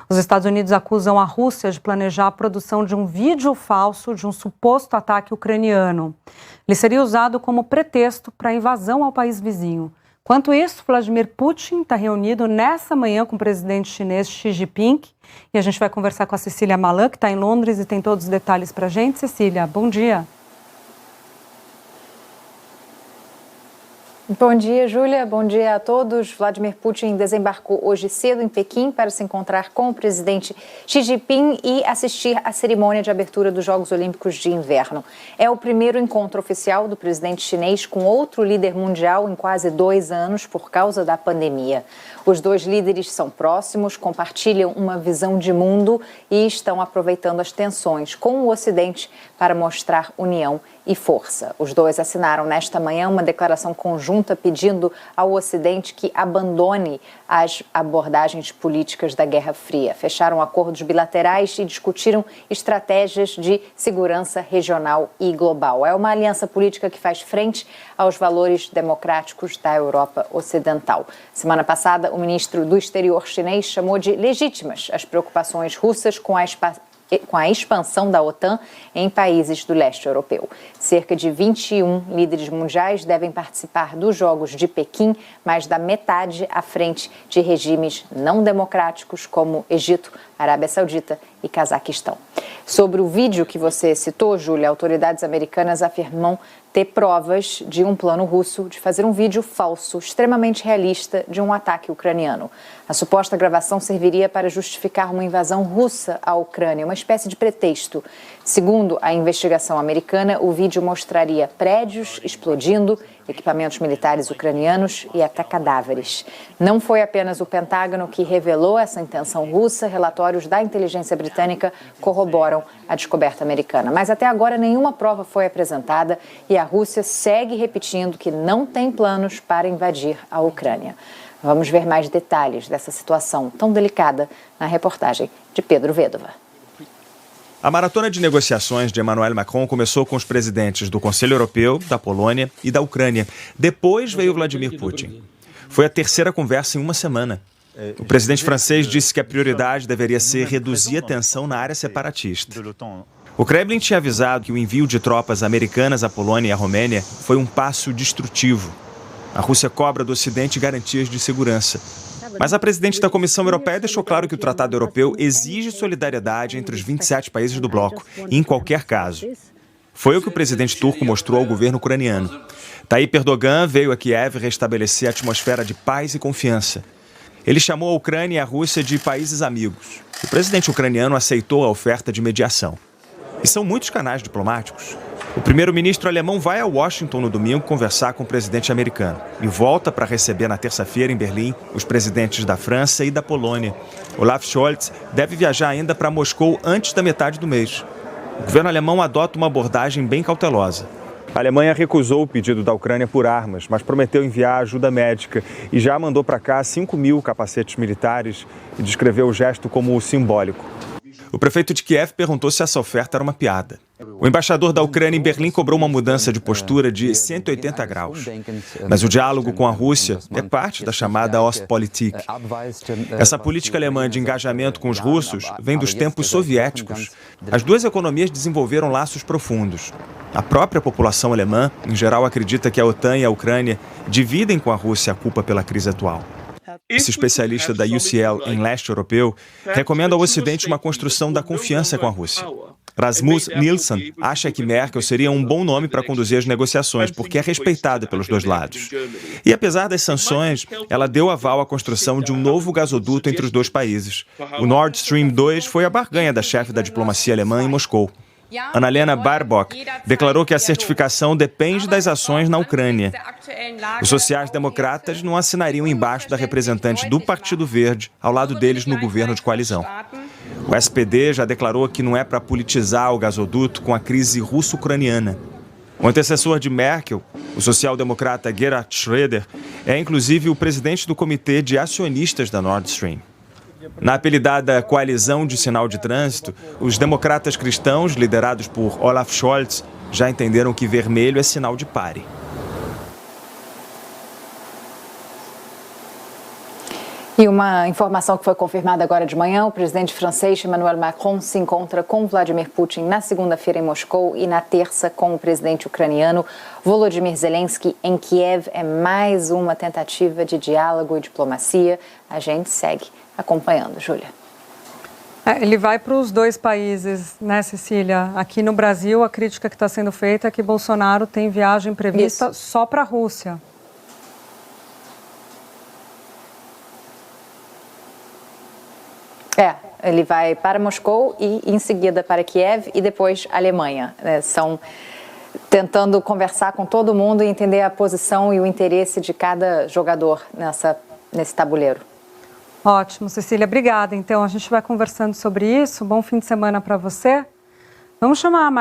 Os Estados Unidos acusam a Rússia de planejar a produção de um vídeo falso de um suposto ataque ucraniano. Ele seria usado como pretexto para a invasão ao país vizinho. Enquanto isso, Vladimir Putin está reunido nessa manhã com o presidente chinês Xi Jinping. E a gente vai conversar com a Cecília Malan, que está em Londres e tem todos os detalhes para a gente. Cecília, bom dia. Bom dia, Júlia. Bom dia a todos. Vladimir Putin desembarcou hoje cedo em Pequim para se encontrar com o presidente Xi Jinping e assistir à cerimônia de abertura dos Jogos Olímpicos de Inverno. É o primeiro encontro oficial do presidente chinês com outro líder mundial em quase 2 anos por causa da pandemia. Os dois líderes são próximos, compartilham uma visão de mundo e estão aproveitando as tensões com o Ocidente para mostrar união e força. Os dois assinaram nesta manhã uma declaração conjunta pedindo ao Ocidente que abandone as abordagens políticas da Guerra Fria. Fecharam acordos bilaterais e discutiram estratégias de segurança regional e global. É uma aliança política que faz frente aos valores democráticos da Europa Ocidental. Semana passada, o ministro do Exterior chinês chamou de legítimas as preocupações russas com a expansão da OTAN em países do leste europeu. Cerca de 21 líderes mundiais devem participar dos Jogos de Pequim, mais da metade à frente de regimes não democráticos como Egito, Arábia Saudita e Cazaquistão. Sobre o vídeo que você citou, Júlia, autoridades americanas afirmam ter provas de um plano russo de fazer um vídeo falso, extremamente realista, de um ataque ucraniano. A suposta gravação serviria para justificar uma invasão russa à Ucrânia, uma espécie de pretexto. Segundo a investigação americana, o vídeo mostraria prédios explodindo, equipamentos militares ucranianos e até cadáveres. Não foi apenas o Pentágono que revelou essa intenção russa, relatórios da inteligência britânica corroboram a descoberta americana. Mas até agora nenhuma prova foi apresentada e a Rússia segue repetindo que não tem planos para invadir a Ucrânia. Vamos ver mais detalhes dessa situação tão delicada na reportagem de Pedro Vedova. A maratona de negociações de Emmanuel Macron começou com os presidentes do Conselho Europeu, da Polônia e da Ucrânia. Depois veio Vladimir Putin. Foi a terceira conversa em uma semana. O presidente francês disse que a prioridade deveria ser reduzir a tensão na área separatista. O Kremlin tinha avisado que o envio de tropas americanas à Polônia e à Romênia foi um passo destrutivo. A Rússia cobra do Ocidente garantias de segurança. Mas a presidente da Comissão Europeia deixou claro que o Tratado Europeu exige solidariedade entre os 27 países do bloco, em qualquer caso. Foi o que o presidente turco mostrou ao governo ucraniano. Tayyip Erdogan veio a Kiev restabelecer a atmosfera de paz e confiança. Ele chamou a Ucrânia e a Rússia de países amigos. O presidente ucraniano aceitou a oferta de mediação. E são muitos canais diplomáticos. O primeiro-ministro alemão vai a Washington no domingo conversar com o presidente americano e volta para receber na terça-feira em Berlim os presidentes da França e da Polônia. Olaf Scholz deve viajar ainda para Moscou antes da metade do mês. O governo alemão adota uma abordagem bem cautelosa. A Alemanha recusou o pedido da Ucrânia por armas, mas prometeu enviar ajuda médica e já mandou para cá 5.000 capacetes militares e descreveu o gesto como simbólico. O prefeito de Kiev perguntou se essa oferta era uma piada. O embaixador da Ucrânia em Berlim cobrou uma mudança de postura de 180 graus. Mas o diálogo com a Rússia é parte da chamada Ostpolitik. Essa política alemã de engajamento com os russos vem dos tempos soviéticos. As duas economias desenvolveram laços profundos. A própria população alemã, em geral, acredita que a OTAN e a Ucrânia dividem com a Rússia a culpa pela crise atual. Esse especialista da UCL em leste europeu recomenda ao Ocidente uma construção da confiança com a Rússia. Rasmus Nielsen acha que Merkel seria um bom nome para conduzir as negociações, porque é respeitada pelos dois lados. E apesar das sanções, ela deu aval à construção de um novo gasoduto entre os dois países. O Nord Stream 2 foi a barganha da chefe da diplomacia alemã em Moscou. Annalena Baerbock declarou que a certificação depende das ações na Ucrânia. Os sociais-democratas não assinariam embaixo da representante do Partido Verde ao lado deles no governo de coalizão. O SPD já declarou que não é para politizar o gasoduto com a crise russo-ucraniana. O antecessor de Merkel, o social-democrata Gerhard Schröder, é inclusive o presidente do comitê de acionistas da Nord Stream. Na apelidada Coalizão de Sinal de Trânsito, os democratas cristãos, liderados por Olaf Scholz, já entenderam que vermelho é sinal de pare. E uma informação que foi confirmada agora de manhã, o presidente francês Emmanuel Macron se encontra com Vladimir Putin na segunda-feira em Moscou e na terça com o presidente ucraniano Volodymyr Zelensky em Kiev. É mais uma tentativa de diálogo e diplomacia. A gente segue acompanhando, Júlia. Ele vai para os dois países, né, Cecília? Aqui no Brasil, a crítica que está sendo feita é que Bolsonaro tem viagem prevista só para a Rússia. Ele vai para Moscou e em seguida para Kiev e depois Alemanha. São tentando conversar com todo mundo e entender a posição e o interesse de cada jogador nesse tabuleiro. Ótimo, Cecília, obrigada. Então, a gente vai conversando sobre isso. Bom fim de semana para você. Vamos chamar a